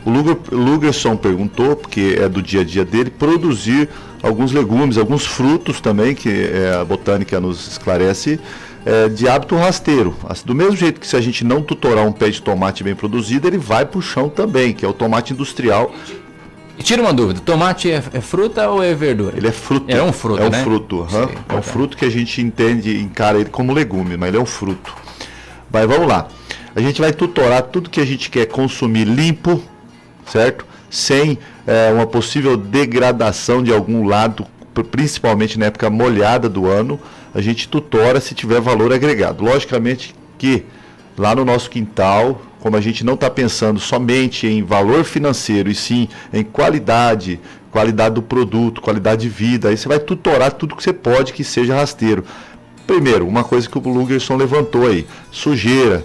O Lugerson perguntou, porque é do dia a dia dele, produzir alguns legumes, alguns frutos também, que a botânica nos esclarece, de hábito rasteiro. Do mesmo jeito que se a gente não tutorar um pé de tomate bem produzido, ele vai para o chão também, que é o tomate industrial. E tira uma dúvida, tomate é fruta ou é verdura? Ele é fruto. É um fruto, né? É um fruto, é um fruto que a gente encara ele como legume, mas ele é um fruto. Mas vamos lá. A gente vai tutorar tudo que a gente quer consumir limpo, certo? Sem uma possível degradação de algum lado, principalmente na época molhada do ano, a gente tutora se tiver valor agregado. Logicamente que lá no nosso quintal, como a gente não está pensando somente em valor financeiro, e sim em qualidade do produto, qualidade de vida, aí você vai tutorar tudo que você pode que seja rasteiro. Primeiro, uma coisa que o Lugerson levantou aí, sujeira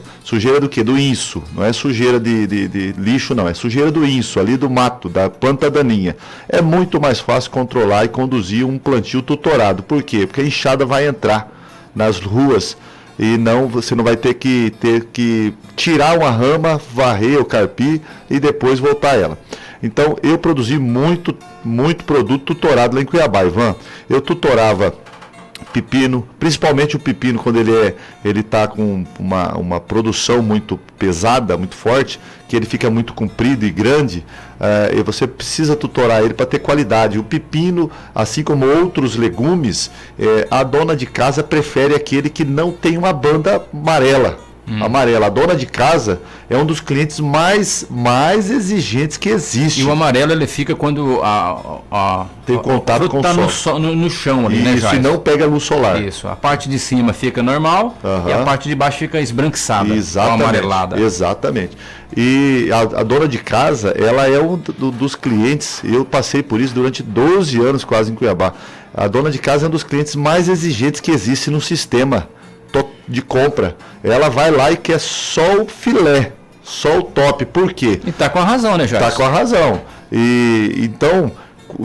do quê? Do inso, não é sujeira de lixo não, é sujeira do inso, ali do mato, da planta daninha. É muito mais fácil controlar e conduzir um plantio tutorado. Por quê? Porque a enxada vai entrar nas ruas e você não vai ter que tirar uma rama, varrer ou carpir e depois voltar ela. Então, eu produzi muito produto tutorado lá em Cuiabá, Ivan. Eu tutorava pepino, principalmente o pepino quando ele está com uma produção muito pesada, muito forte, que ele fica muito comprido e grande, e você precisa tutorar ele para ter qualidade. O pepino, assim como outros legumes, a dona de casa prefere aquele que não tem uma banda amarela. A dona de casa é um dos clientes mais exigentes que existe. E o amarelo ele fica quando tem contato com o sol. No chão ali, né, Isso, e não pega luz solar. Isso, a parte de cima fica normal e a parte de baixo fica esbranquiçada, amarelada. Exatamente. E a dona de casa, ela é um dos clientes, eu passei por isso durante 12 anos quase em Cuiabá. A dona de casa é um dos clientes mais exigentes que existe no sistema de compra. Ela vai lá e quer só o filé, só o top. Por quê? E tá com a razão, né, Jorge? Tá com a razão. E então,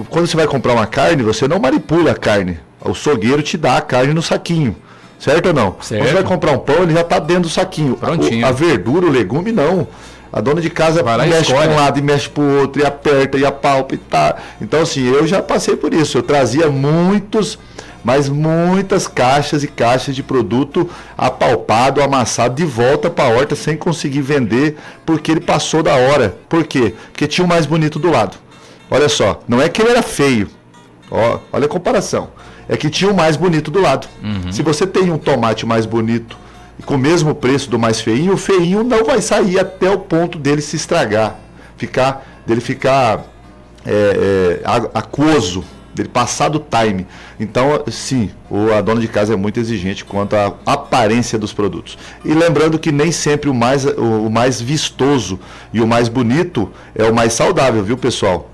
quando você vai comprar uma carne, você não manipula a carne. O açougueiro te dá a carne no saquinho. Certo ou não? Certo. Quando você vai comprar um pão, ele já tá dentro do saquinho. Prontinho. A verdura, o legume, não. A dona de casa mexe para um lado e mexe para o outro, e aperta, e apalpa, e tá. Então, assim, eu já passei por isso. Eu trazia muitas caixas e caixas de produto apalpado, amassado, de volta para a horta sem conseguir vender, porque ele passou da hora. Por quê? Porque tinha o mais bonito do lado. Olha só, não é que ele era feio. Ó, olha a comparação. É que tinha o mais bonito do lado. Se você tem um tomate mais bonito e com o mesmo preço do mais feinho, o feinho não vai sair até o ponto dele se estragar, dele ficar aquoso, dele passar do time. Então, sim, a dona de casa é muito exigente quanto à aparência dos produtos. E lembrando que nem sempre o mais vistoso e o mais bonito é o mais saudável, viu, pessoal?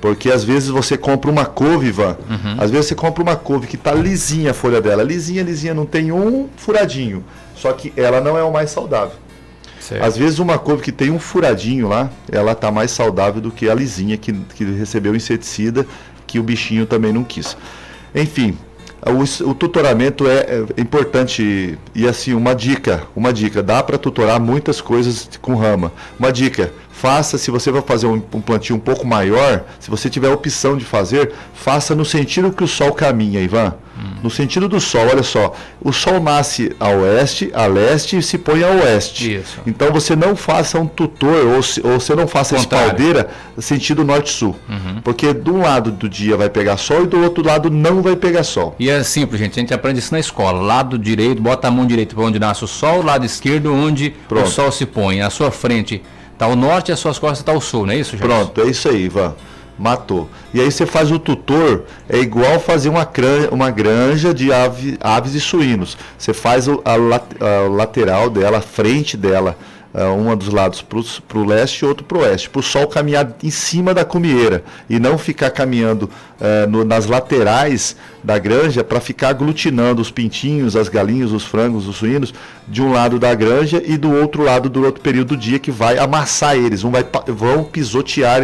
Porque às vezes você compra uma couve, Ivan, às vezes você compra uma couve que está lisinha a folha dela, lisinha, não tem um furadinho, só que ela não é o mais saudável. Certo. Às vezes uma couve que tem um furadinho lá, ela está mais saudável do que a lisinha que recebeu inseticida, que o bichinho também não quis. Enfim, o tutoramento é importante. E assim, uma dica, dá para tutorar muitas coisas com rama. Uma dica, faça, se você vai fazer um plantio um pouco maior, se você tiver a opção de fazer, faça no sentido que o sol caminha, Ivan. No sentido do sol, olha só, o sol nasce a oeste, a leste e se põe a oeste. Isso. Então você não faça um tutor, ou você não faça a espaldeira sentido norte-sul. Porque de um lado do dia vai pegar sol e do outro lado não vai pegar sol. E é simples, gente, a gente aprende isso na escola. Lado direito, bota a mão direita para onde nasce o sol, lado esquerdo onde o sol se põe. À sua frente está o norte e às suas costas está o sul, não é isso, Jorge? Pronto, é isso aí, Ivan. Matou. E aí você faz o tutor, é igual fazer uma granja de aves e suínos. Você faz a lateral dela, a frente dela, um dos lados para o leste e outro para o oeste, para o sol caminhar em cima da cumieira e não ficar caminhando nas laterais da granja para ficar aglutinando os pintinhos, as galinhas, os frangos, os suínos de um lado da granja e do outro lado do outro período do dia, que vai amassar eles, vão pisotear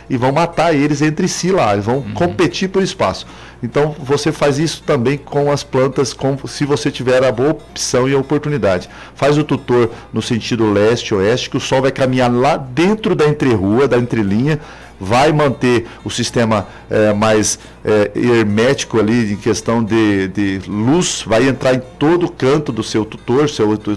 e vão matar eles entre si lá, vão competir por espaço. Então você faz isso também com as plantas, se você tiver a boa opção e a oportunidade. Faz o tutor no sentido leste leste-oeste, que o sol vai caminhar lá dentro da entrerua, da entrelinha, vai manter o sistema mais hermético ali em questão de luz, vai entrar em todo o canto do seu tutor,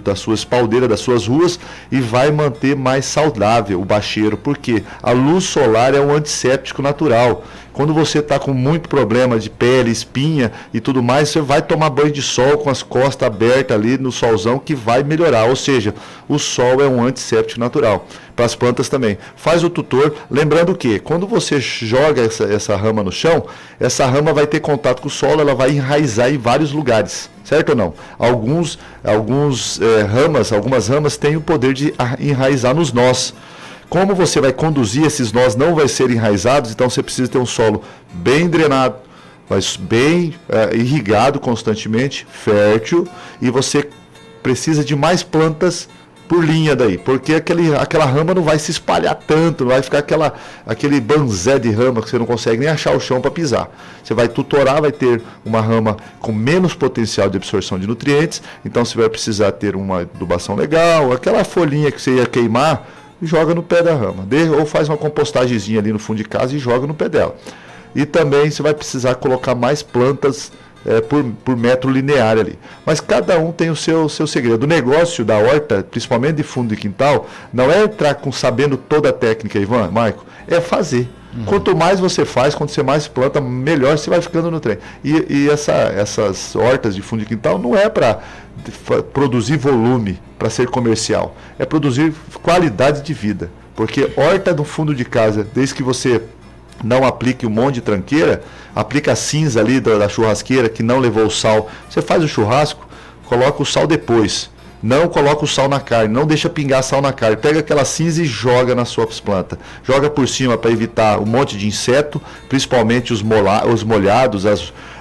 da sua espaldeira, das suas ruas, e vai manter mais saudável o bacheiro, porque a luz solar é um antisséptico natural. Quando você está com muito problema de pele, espinha e tudo mais, você vai tomar banho de sol com as costas abertas ali no solzão, que vai melhorar. Ou seja, o sol é um antisséptico natural. Para as plantas também. Faz o tutor, lembrando que quando você joga essa rama no chão, essa rama vai ter contato com o solo, ela vai enraizar em vários lugares. Certo ou não? Algumas ramas têm o poder de enraizar nos nós. Como você vai conduzir esses nós, não vai ser enraizados, então você precisa ter um solo bem drenado, mas bem irrigado constantemente, fértil, e você precisa de mais plantas por linha daí, porque aquela rama não vai se espalhar tanto, não vai ficar aquele banzé de rama que você não consegue nem achar o chão para pisar. Você vai tutorar, vai ter uma rama com menos potencial de absorção de nutrientes, então você vai precisar ter uma adubação legal, aquela folhinha que você ia queimar, joga no pé da rama, ou faz uma compostagemzinha ali no fundo de casa e joga no pé dela. E também você vai precisar colocar mais plantas por metro linear ali. Mas cada um tem o seu segredo. O negócio da horta, principalmente de fundo de quintal, não é entrar sabendo toda a técnica, Ivan, Maico, é fazer. Quanto mais você faz, quanto você mais planta, melhor você vai ficando no trem. E essas hortas de fundo de quintal não é para produzir volume, para ser comercial. É produzir qualidade de vida. Porque horta no fundo de casa, desde que você não aplique um monte de tranqueira, aplica a cinza ali da churrasqueira que não levou o sal. Você faz o churrasco, coloca o sal depois. Não coloca o sal na carne, não deixa pingar sal na carne. Pega aquela cinza e joga nas suas plantas. Joga por cima para evitar um monte de inseto, principalmente os molhados,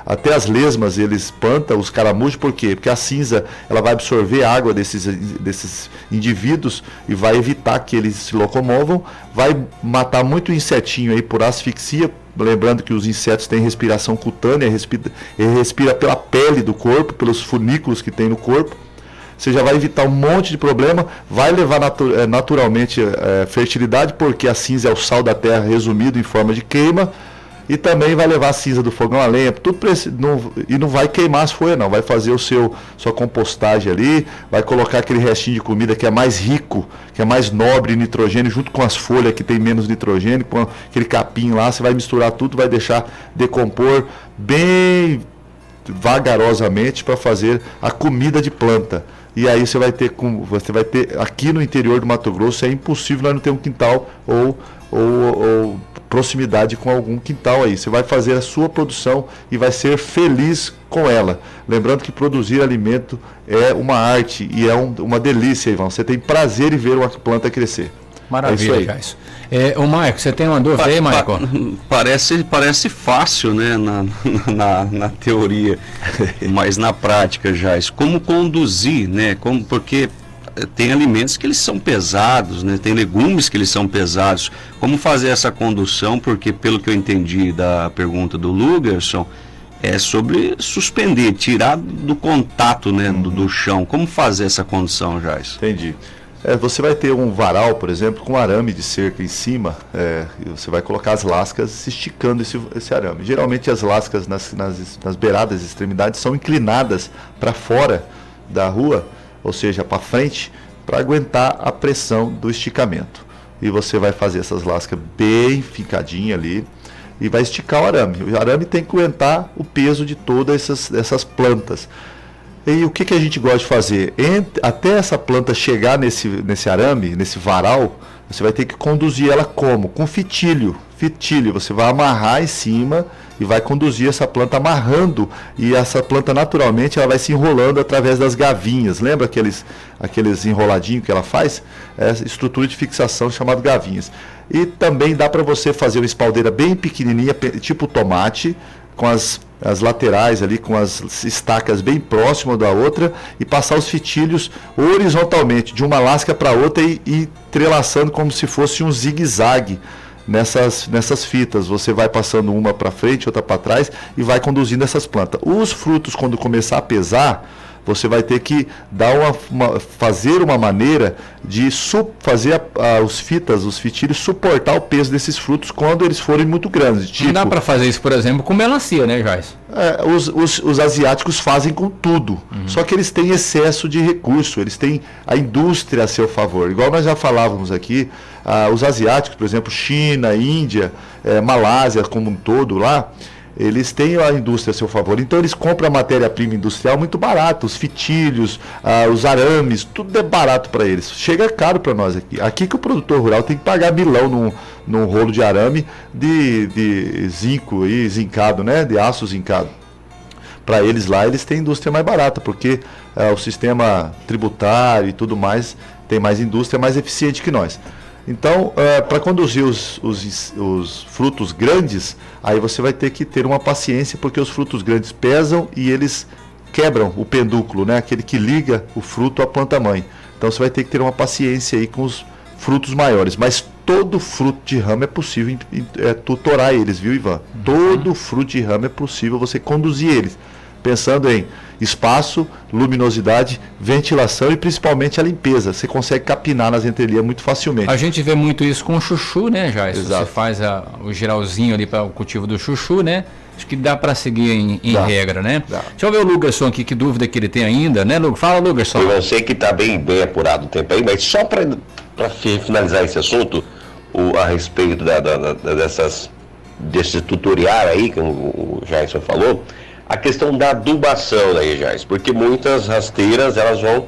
até as lesmas eles espantam, os caramujos. Por quê? Porque a cinza ela vai absorver a água desses indivíduos e vai evitar que eles se locomovam. Vai matar muito insetinho aí por asfixia. Lembrando que os insetos têm respiração cutânea, ele respira pela pele do corpo, pelos funículos que tem no corpo. Você já vai evitar um monte de problema, vai levar naturalmente fertilidade, porque a cinza é o sal da terra resumido em forma de queima, e também vai levar a cinza do fogão a lenha, e não vai queimar as folhas não, vai fazer sua compostagem ali, vai colocar aquele restinho de comida que é mais rico, que é mais nobre em nitrogênio, junto com as folhas que tem menos nitrogênio, com aquele capim lá, você vai misturar tudo, vai deixar decompor bem vagarosamente para fazer a comida de planta. E aí você vai ter aqui no interior do Mato Grosso, é impossível nós não ter um quintal ou proximidade com algum quintal aí. Você vai fazer a sua produção e vai ser feliz com ela. Lembrando que produzir alimento é uma arte e é uma delícia, Ivan. Você tem prazer em ver uma planta crescer. Maravilha, Cássio. Ô Maico, você tem uma dúvida aí, Maico? Parece fácil, né, na teoria, mas na prática, Jais, como conduzir, né, porque tem alimentos que eles são pesados, né, tem legumes que eles são pesados, como fazer essa condução, porque pelo que eu entendi da pergunta do Lugerson, é sobre suspender, tirar do contato, né, do chão, como fazer essa condução, Jais? Entendi. Você vai ter um varal, por exemplo, com arame de cerca em cima, e você vai colocar as lascas esticando esse arame. Geralmente as lascas nas beiradas, das extremidades, são inclinadas para fora da rua, ou seja, para frente, para aguentar a pressão do esticamento. E você vai fazer essas lascas bem fincadinhas ali e vai esticar o arame. O arame tem que aguentar o peso de todas essas plantas. E o que a gente gosta de fazer? Até essa planta chegar nesse arame, nesse varal, você vai ter que conduzir ela como? Com fitilho. Fitilho, você vai amarrar em cima e vai conduzir essa planta amarrando. E essa planta naturalmente ela vai se enrolando através das gavinhas. Lembra aqueles enroladinhos que ela faz? Estrutura de fixação chamada gavinhas. E também dá para você fazer uma espaldeira bem pequenininha, tipo tomate, com as laterais ali, com as estacas bem próximas da outra, e passar os fitilhos horizontalmente, de uma lasca para outra, e entrelaçando como se fosse um zigue-zague nessas fitas. Você vai passando uma para frente, outra para trás, e vai conduzindo essas plantas. Os frutos, quando começar a pesar, você vai ter que dar fazer uma maneira de fazer os fitilhos suportar o peso desses frutos quando eles forem muito grandes. Tipo, não dá para fazer isso, por exemplo, com melancia, né, Jais? Os asiáticos fazem com tudo, só que eles têm excesso de recurso, eles têm a indústria a seu favor. Igual nós já falávamos aqui, os asiáticos, por exemplo, China, Índia, Malásia como um todo lá, eles têm a indústria a seu favor, então eles compram a matéria-prima industrial muito barata, os fitilhos, os arames, tudo é barato para eles. Chega caro para nós aqui. Aqui que o produtor rural tem que pagar milão num rolo de arame de zinco e zincado, né? De aço zincado. Para eles lá, eles têm indústria mais barata, porque o sistema tributário e tudo mais tem mais indústria, mais eficiente que nós. Então, para conduzir os frutos grandes, aí você vai ter que ter uma paciência, porque os frutos grandes pesam e eles quebram o pendúculo, né? Aquele que liga o fruto à planta-mãe. Então, você vai ter que ter uma paciência aí com os frutos maiores. Mas todo fruto de ramo é possível tutorar eles, viu, Ivan? Todo fruto de ramo é possível você conduzir eles, pensando em espaço, luminosidade, ventilação e principalmente a limpeza. Você consegue capinar nas entrelinhas muito facilmente. A gente vê muito isso com o chuchu, né, Jais? Exato. Você faz o geralzinho ali para o cultivo do chuchu, né? Acho que dá para seguir em regra, né? Dá. Deixa eu ver o Lugerson aqui, que dúvida que ele tem ainda, né, Lugerson? Fala, Lugerson. Eu sei que está bem apurado o tempo aí, mas só para finalizar esse assunto, a respeito desse tutorial aí, que o Jairson falou, a questão da adubação, né, Jais? Porque muitas rasteiras, elas vão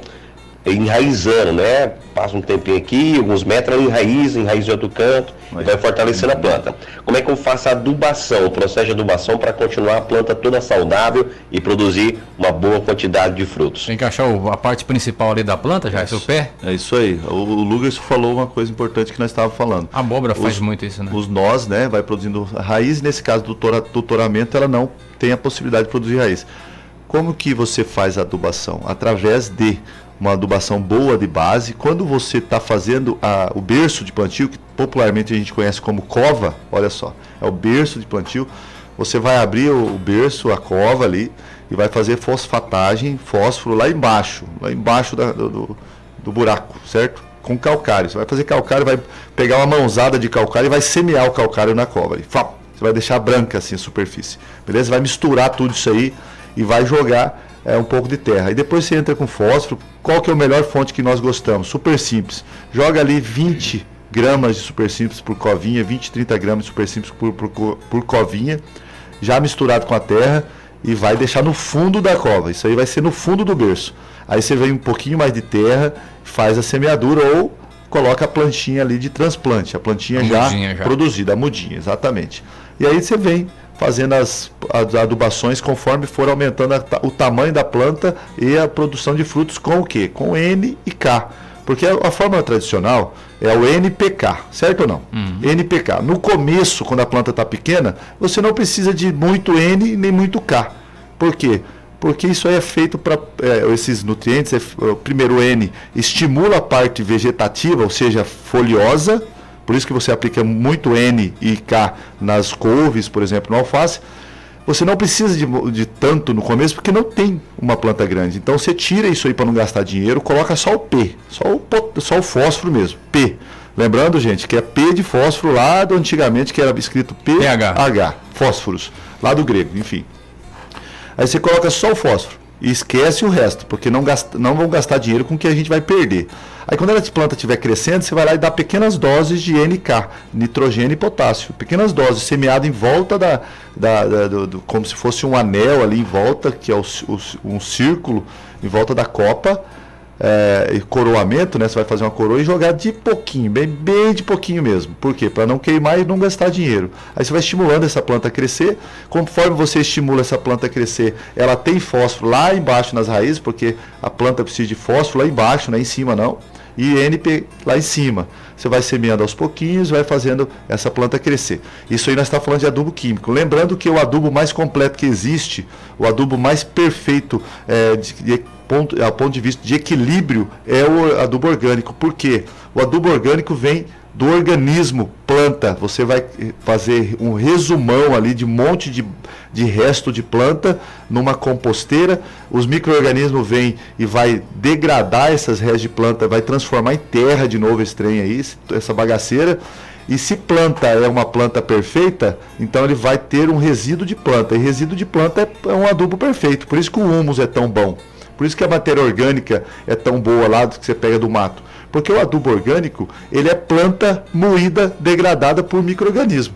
enraizando, né? Passa um tempinho aqui, alguns metros, enraiza em outro canto, e vai fortalecendo a planta. Como é que eu faço a adubação, o processo de adubação, para continuar a planta toda saudável e produzir uma boa quantidade de frutos? Tem que achar a parte principal ali da planta, Jais, o pé? É isso aí. O Lucas falou uma coisa importante que nós estávamos falando. A abóbora faz muito isso, né? Os nós, né? Vai produzindo raiz. Nesse caso do tutoramento, ela não tem a possibilidade de produzir raiz. Como que você faz a adubação? Através de uma adubação boa de base. Quando você está fazendo o berço de plantio, que popularmente a gente conhece como cova, olha só, é o berço de plantio, você vai abrir o berço, a cova ali, e vai fazer fosfatagem, fósforo lá embaixo do buraco, certo? Com calcário. Você vai fazer calcário, vai pegar uma mãozada de calcário e vai semear o calcário na cova. Você vai deixar branca assim a superfície, beleza? Vai misturar tudo isso aí e vai jogar um pouco de terra. E depois você entra com fósforo. Qual que é a melhor fonte que nós gostamos? Super simples. Joga ali 20 gramas de super simples por covinha, 20, 30 gramas de super simples por covinha, já misturado com a terra, e vai deixar no fundo da cova. Isso aí vai ser no fundo do berço. Aí você vem um pouquinho mais de terra, faz a semeadura ou coloca a plantinha ali de transplante, a plantinha já produzida, a mudinha, exatamente. E aí você vem fazendo as adubações conforme for aumentando o tamanho da planta e a produção de frutos com o quê? Com N e K. Porque a fórmula tradicional é o NPK, certo ou não? NPK. No começo, quando a planta está pequena, você não precisa de muito N nem muito K. Por quê? Porque isso aí é feito para esses nutrientes. Primeiro, o N estimula a parte vegetativa, ou seja, folhosa. Por isso que você aplica muito N e K nas couves, por exemplo, no alface. Você não precisa de tanto no começo, porque não tem uma planta grande. Então você tira isso aí para não gastar dinheiro, coloca só o P, só o fósforo mesmo, P. Lembrando, gente, que é P de fósforo lá do antigamente, que era escrito PH, fósforos, lá do grego, enfim. Aí você coloca só o fósforo e esquece o resto, porque não vão gastar dinheiro com o que a gente vai perder. Aí quando a planta estiver crescendo, você vai lá e dá pequenas doses de NK, nitrogênio e potássio. Pequenas doses, semeado em volta como se fosse um anel ali em volta, que é um círculo em volta da copa, e coroamento, né? Você vai fazer uma coroa e jogar de pouquinho, bem de pouquinho mesmo. Por quê? Para não queimar e não gastar dinheiro. Aí você vai estimulando essa planta a crescer. Conforme você estimula essa planta a crescer, ela tem fósforo lá embaixo nas raízes, porque a planta precisa de fósforo lá embaixo, não é em cima não. E NP lá em cima. Você vai semeando aos pouquinhos, vai fazendo essa planta crescer. Isso aí nós estamos falando de adubo químico. Lembrando que o adubo mais completo que existe, o adubo mais perfeito ao ponto de vista de equilíbrio, é o adubo orgânico. Por quê? O adubo orgânico vem do organismo planta. Você vai fazer um resumão ali de um monte de resto de planta numa composteira. Os micro-organismos vêm e vai degradar essas restos de planta, vai transformar em terra de novo esse trem aí, essa bagaceira. E se planta é uma planta perfeita, então ele vai ter um resíduo de planta. E resíduo de planta é um adubo perfeito. Por isso que o humus é tão bom. Por isso que a matéria orgânica é tão boa lá que você pega do mato. Porque o adubo orgânico, ele é planta moída, degradada por micro-organismo.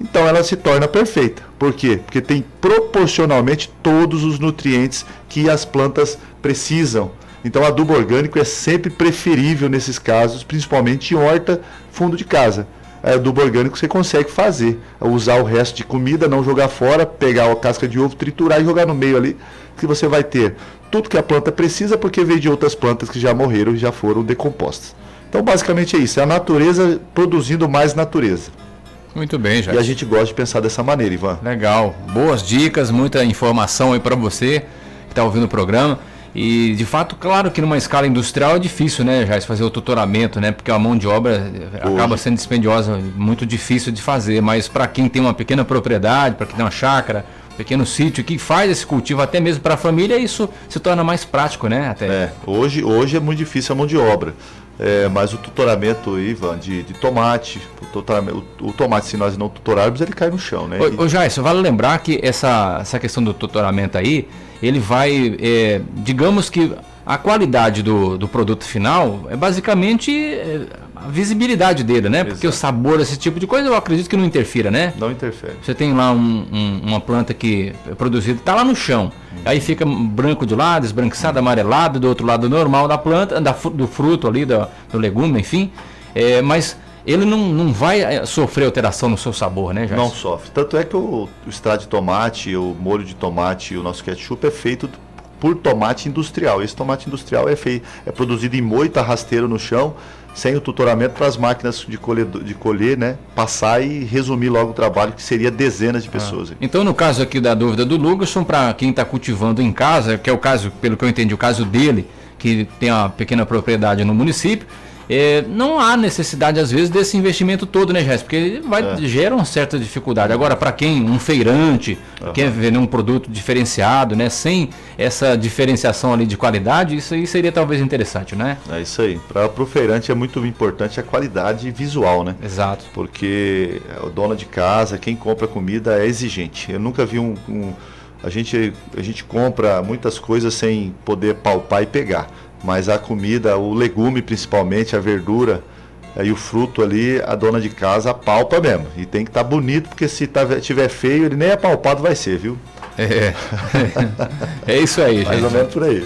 Então ela se torna perfeita. Por quê? Porque tem proporcionalmente todos os nutrientes que as plantas precisam. Então o adubo orgânico é sempre preferível nesses casos, principalmente em horta, fundo de casa. Adubo orgânico você consegue fazer, usar o resto de comida, não jogar fora, pegar a casca de ovo, triturar e jogar no meio ali, que você vai ter tudo que a planta precisa, porque veio de outras plantas que já morreram e já foram decompostas. Então basicamente é isso, é a natureza produzindo mais natureza. Muito bem, já. E a gente gosta de pensar dessa maneira, Ivan. Legal, boas dicas, muita informação aí para você que está ouvindo o programa. E, de fato, claro que numa escala industrial é difícil, né, Jais, fazer o tutoramento, né, porque a mão de obra acaba sendo dispendiosa, muito difícil de fazer, mas para quem tem uma pequena propriedade, para quem tem uma chácara, um pequeno sítio, que faz esse cultivo até mesmo para a família, isso se torna mais prático, né, até. Hoje é muito difícil a mão de obra, mas o tutoramento, Ivan, de tomate, o tomate, se nós não tutorarmos, ele cai no chão, né? Ô Jais, vale lembrar que essa questão do tutoramento aí, ele vai, digamos que a qualidade do produto final é basicamente a visibilidade dele, né? Porque o sabor, esse tipo de coisa, eu acredito que não interfira, né? Não interfere. Você tem lá uma planta que é produzida, está lá no chão, aí fica branco de um lado, esbranquiçado, amarelado, do outro lado normal da planta, do fruto ali, do legume, enfim, mas ele não vai sofrer alteração no seu sabor, né, Jais? Não sofre. Tanto é que o extrato de tomate, o molho de tomate, o nosso ketchup é feito por tomate industrial. Esse tomate industrial é produzido em moita, rasteiro no chão, sem o tutoramento para as máquinas de colher, né, passar e resumir logo o trabalho, que seria dezenas de pessoas. Então, no caso aqui da dúvida do Lugerson, para quem está cultivando em casa, que é o caso, pelo que eu entendi, o caso dele, que tem uma pequena propriedade no município, não há necessidade, às vezes, desse investimento todo, né, Jéssica? Porque ele gera uma certa dificuldade. Agora, para quem, um feirante, quer vender um produto diferenciado, né, sem essa diferenciação ali de qualidade, isso aí seria talvez interessante, né? É isso aí. Para o feirante é muito importante a qualidade visual, né? Exato. Porque o dono de casa, quem compra comida é exigente. Eu nunca vi a gente compra muitas coisas sem poder palpar e pegar. Mas a comida, o legume principalmente, a verdura e o fruto ali, a dona de casa apalpa mesmo. E tem que estar bonito, porque se tiver feio, ele nem apalpado vai ser, viu? É isso aí, gente. Mais ou menos por aí.